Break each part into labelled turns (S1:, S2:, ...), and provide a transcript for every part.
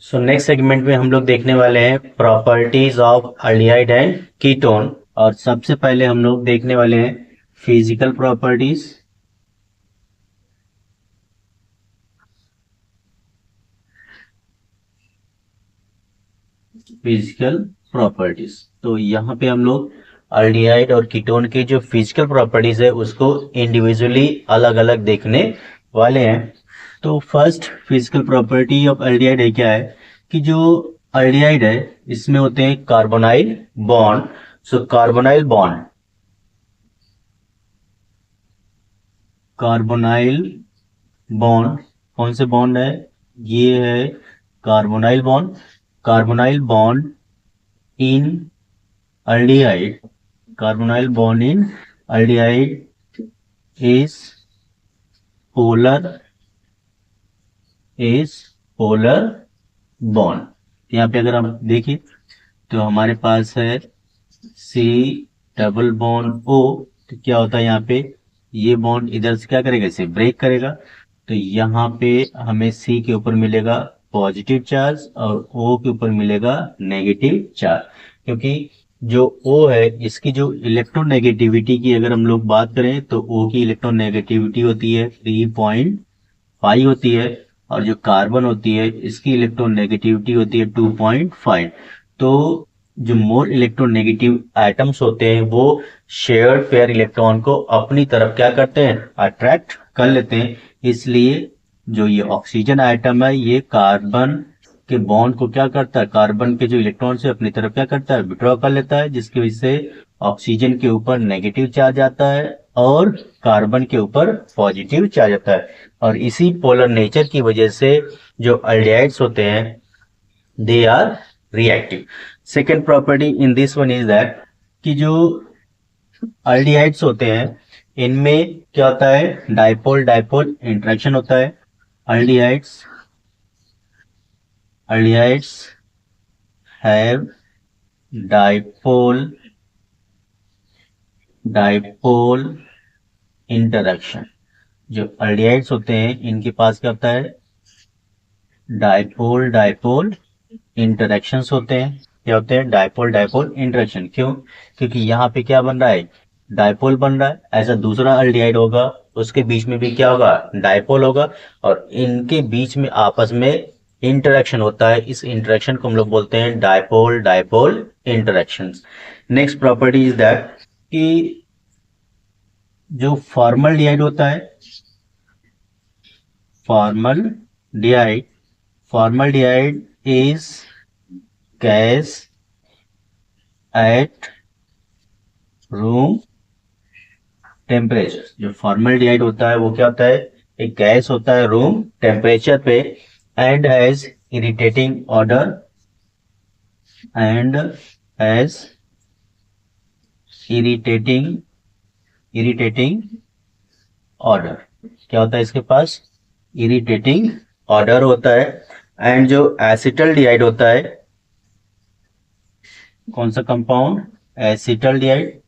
S1: So next segment में हम लोग देखने वाले हैं properties of aldehyde and ketone. और सबसे पहले हम लोग देखने वाले हैं फिजिकल प्रॉपर्टीज। फिजिकल प्रॉपर्टीज, तो यहाँ पे हम लोग अल्डिहाइड और कीटोन के जो फिजिकल प्रॉपर्टीज है उसको इंडिविजुअली अलग अलग देखने वाले हैं। तो first physical property of aldehyde है क्या है कि जो अल्डिहाइड है इसमें होते हैं कार्बोनाइल बॉन्ड। सो कार्बोनाइल बॉन्ड, कार्बोनाइल बॉन्ड कौन से बॉन्ड है? ये है carbonyl bond. Carbonyl bond in aldehyde, carbonyl bond in aldehyde is polar bond। यहाँ पे अगर हम देखें तो हमारे पास है C डबल बॉन्ड O। तो क्या होता है यहाँ पे, ये बॉन्ड इधर से क्या करेगा, इसे ब्रेक करेगा। तो यहाँ पे हमें C के ऊपर मिलेगा पॉजिटिव चार्ज और O के ऊपर मिलेगा नेगेटिव चार्ज, क्योंकि जो O है इसकी जो इलेक्ट्रोनेगेटिविटी की अगर हम लोग बात करें तो O की इलेक्ट्रोनेगेटिविटी होती है 3.5 होती है, और जो कार्बन होती है इसकी इलेक्ट्रोनेगेटिविटी होती है 2.5। तो जो मोर इलेक्ट्रोनेगेटिव एटम्स होते हैं वो शेयर्ड पेयर इलेक्ट्रॉन को अपनी तरफ क्या करते हैं, अट्रैक्ट कर लेते हैं। इसलिए जो ये ऑक्सीजन आइटम है ये कार्बन के बॉन्ड को क्या करता है, कार्बन के जो इलेक्ट्रॉन से अपनी तरफ क्या करता है, विड्रॉ कर लेता है, जिसकी वजह से ऑक्सीजन के ऊपर नेगेटिव चार्ज आता है और कार्बन के ऊपर पॉजिटिव चार्ज आता है। और इसी पोलर नेचर की वजह से जो अल्डिहाइड्स होते हैं they are reactive. Second property in this one is that कि जो अल्डिहाइड्स होते हैं इनमें क्या होता है, डाइपोल डाइपोल इंटरेक्शन होता है। Aldehydes have dipole interaction। जो अल्डिहाइड्स होते हैं इनके पास क्या होता है, डाइपोल इंटरेक्शंस होते हैं। क्या होते हैं, डाइपोल इंटरेक्शन। क्यों? क्योंकि यहाँ पे क्या बन रहा है, डाइपोल बन रहा है। ऐसा दूसरा अल्डिहाइड होगा उसके बीच में भी क्या होगा, डाइपोल होगा, और इनके बीच में आपस में इंटरेक्शन होता है। इस इंटरेक्शन को हम लोग बोलते हैं dipole interactions. Next property is that कि जो फॉर्मल्डिहाइड होता है, formaldehyde is gas at room temperature. जो फॉर्मल्डिहाइड होता है वो क्या होता है, एक गैस होता है रूम टेम्परेचर पे, एंड हैज इरिटेटिंग ऑर्डर क्या होता है इसके पास, इरिटेटिंग ऑर्डर होता है। एंड जो एसिटल्डिहाइड होता है, कौन सा कंपाउंड, एसिटल्डिहाइड,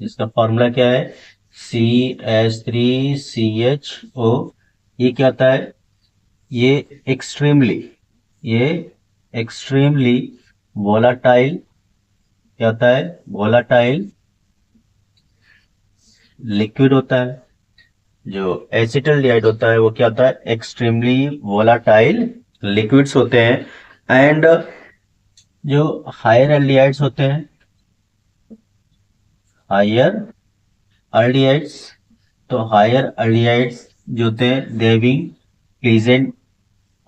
S1: इसका फॉर्मूला क्या है, CH3CHO। ये क्या होता है, ये एक्सट्रीमली वोलाटाइल, क्या होता है, वोलाटाइल लिक्विड होता है। जो एसिटल्डिहाइड होता है वो क्या होता है, एक्सट्रीमली वोलाटाइल लिक्विड्स होते हैं। एंड जो हायर एल्डिहाइड्स होते हैं, हायर एल्डिहाइड्स, तो हायर एल्डिहाइड्स जो होते हैं दे हैविंग प्लीजेंट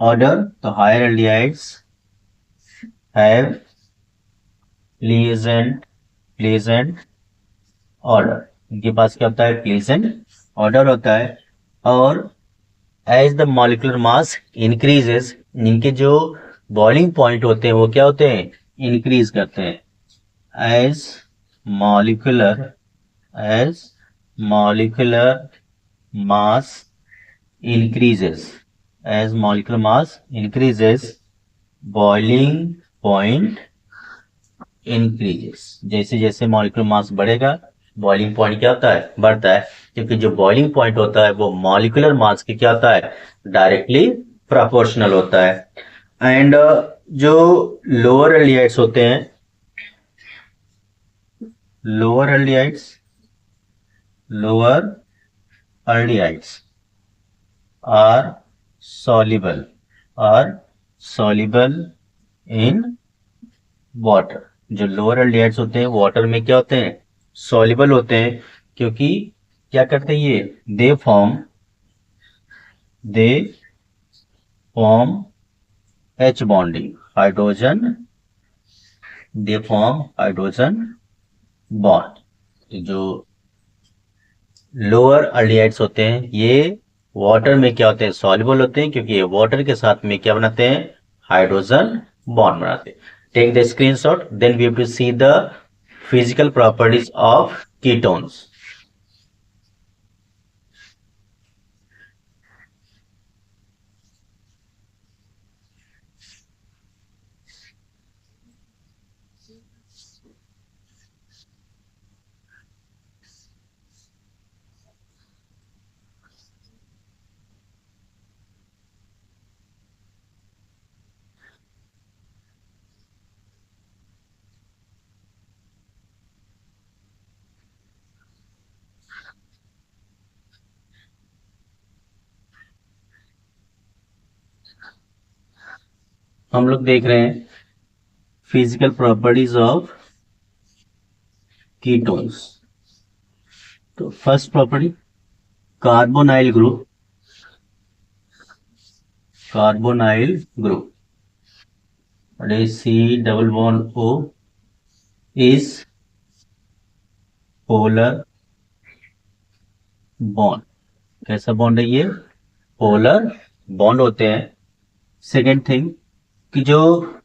S1: ऑर्डर। तो higher aldehydes have pleasant order, इनके पास क्या होता है, प्लीजेंट ऑर्डर होता है। और as the molecular mass increases, इनके जो बॉइलिंग पॉइंट होते हैं वो क्या होते हैं, इंक्रीज करते हैं। As molecular mass increases, boiling point increases। जैसे जैसे मॉलिक्यूलर मास बढ़ेगा बॉइलिंग पॉइंट क्या होता है, बढ़ता है, क्योंकि जो बॉइलिंग पॉइंट होता है वो मॉलिक्यूलर मास के क्या होता है, डायरेक्टली प्रोपोर्शनल होता है। एंड जो लोअर एल्डिहाइड्स होते हैं, lower aldehydes, lower aldehydes are soluble, are soluble in water. जो लोअर एल्डिहाइड्स होते हैं वाटर में क्या होते हैं, सॉल्युबल होते हैं, क्योंकि क्या करते हैं ये, they form H bonding, hydrogen, they form hydrogen bond. जो लोअर एल्डिहाइड्स होते हैं ये वाटर में क्या होते हैं, सॉल्युबल होते हैं, क्योंकि ये वाटर के साथ में क्या बनाते हैं, हाइड्रोजन बॉन्ड बनाते हैं। Take the screenshot, then we have to see the physical properties of ketones. हम लोग देख रहे हैं फिजिकल प्रॉपर्टीज ऑफ कीटोन्स। तो first property, carbonyl group, carbonyl group, C double bond O is polar bond. कैसा bond है ये, polar bond होते हैं। सेकेंड थिंग कि जो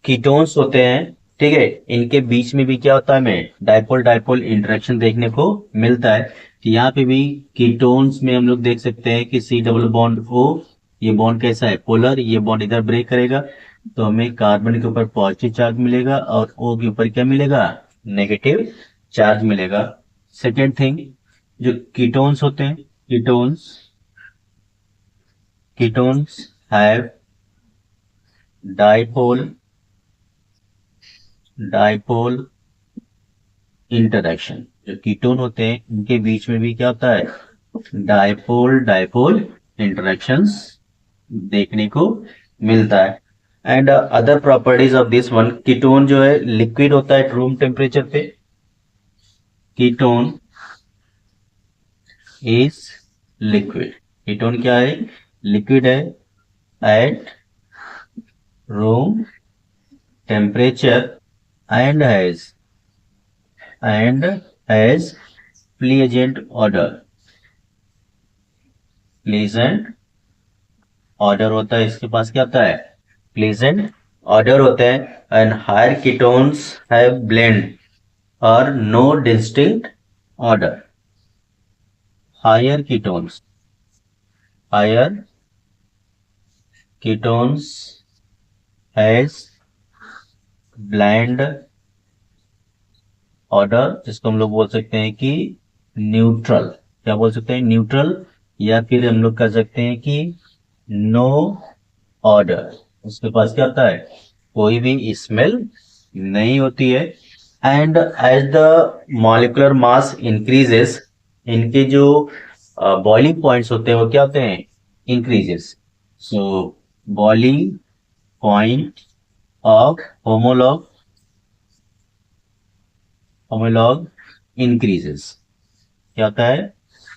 S1: कीटोन्स होते हैं, ठीक है, इनके बीच में भी क्या होता है, हमें डाइपोल डाइपोल इंटरेक्शन देखने को मिलता है। कि यहाँ पे भी कीटोन्स में हम लोग देख सकते हैं कि सी डबल बॉन्ड ओ, ये बॉन्ड कैसा है, पोलर, ये बॉन्ड इधर ब्रेक करेगा तो हमें कार्बन के ऊपर पॉजिटिव चार्ज मिलेगा और ओ के ऊपर क्या मिलेगा, नेगेटिव चार्ज मिलेगा। सेकेंड थिंग, जो कीटोन्स होते हैं, ketones, ketones have dipole, dipole interaction. जो कीटोन होते हैं उनके बीच में भी क्या होता है, डाइपोल डाइपोल इंटरेक्शंस देखने को मिलता है। And other properties of this one, ketone जो है लिक्विड होता है रूम टेम्परेचर पे, कीटोन इज लिक्विड, कीटोन क्या है, लिक्विड है at room temperature and has pleasant order, pleasant order होता है, इसके पास क्या होता है, प्लीजेंट ऑर्डर होता है। And higher ketones have blend और no distinct order. Higher ketones, higher ketones has blend order, जिसको हम लोग बोल सकते हैं कि न्यूट्रल, क्या बोल सकते हैं, न्यूट्रल, या फिर हम लोग कह सकते हैं कि नो ऑर्डर। उसके पास क्या होता है, कोई भी स्मेल नहीं होती है। And as the molecular mass increases, इनके जो बॉइलिंग पॉइंट्स होते हैं वो क्या होते हैं, increases. So boiling point of homologue, homologue increases, क्या होता है,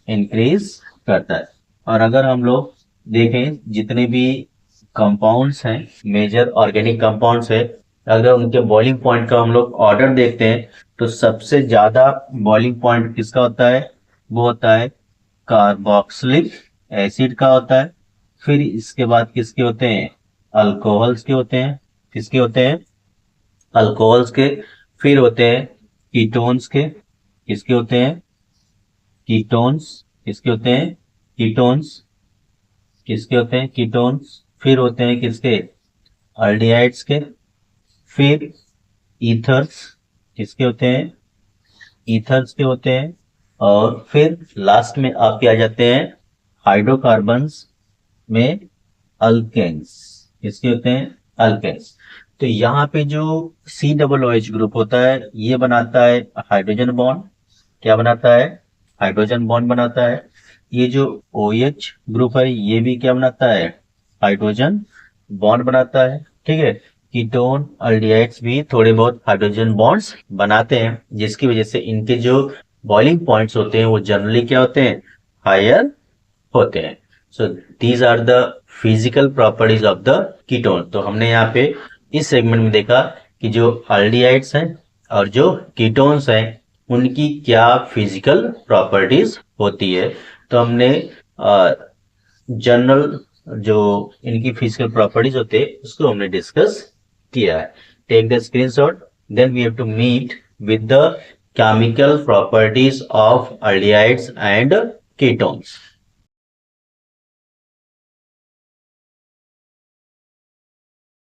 S1: इंक्रीज करता है। और अगर हम लोग देखें जितने भी कंपाउंड्स हैं, मेजर ऑर्गेनिक कंपाउंड्स है, अगर उनके बॉइलिंग पॉइंट का हम लोग ऑर्डर देखते हैं तो सबसे ज्यादा बॉइलिंग पॉइंट किसका होता है, वो होता है कार्बोक्सिलिक एसिड का होता है। फिर इसके बाद किसके होते हैं, अल्कोहल्स के होते हैं, किसके होते हैं, अल्कोहल्स के। फिर होते हैं कीटोन्स के, किसके होते हैं, कीटोन्स, किसके होते हैं, कीटोन्स, किसके होते हैं, कीटोन्स। फिर होते हैं किसके, अल्डिहाइड्स के। फिर ईथर्स, किसके होते हैं, ईथर्स के होते हैं। और फिर लास्ट में आपके आ जाते हैं हाइड्रोकार्बन्स में अल्केन्स। इसके होते हैं अल्केन्स। तो यहाँ पे जो COOH ग्रुप होता है ये बनाता है हाइड्रोजन बॉन्ड। क्या बनाता है? हाइड्रोजन बॉन्ड बनाता है। ये जो OH ग्रुप है ये भी क्या बनाता है? हाइड्रोजन बॉन्ड बनाता है। ठीक है। कीटोन अल्डिहाइड्स भी थोड़े बहुत हाइड्रोजन बॉन्ड्स बनाते हैं, जिसकी वजह से इनके जो बॉइलिंग पॉइंट्स होते हैं वो जनरली क्या होते हैं? हायर होते हैं। So these are the physical properties of the ketone. तो हमने यहाँ पे इस सेगमेंट में देखा कि जो अल्डिहाइड्स हैं और जो कीटोन्स हैं उनकी क्या फिजिकल प्रॉपर्टीज होती है। तो हमने जनरल जो इनकी फिजिकल प्रॉपर्टीज होते हैं उसको हमने डिस्कस किया है। Take the screenshot, then we have to meet with the chemical properties of aldehydes and ketones.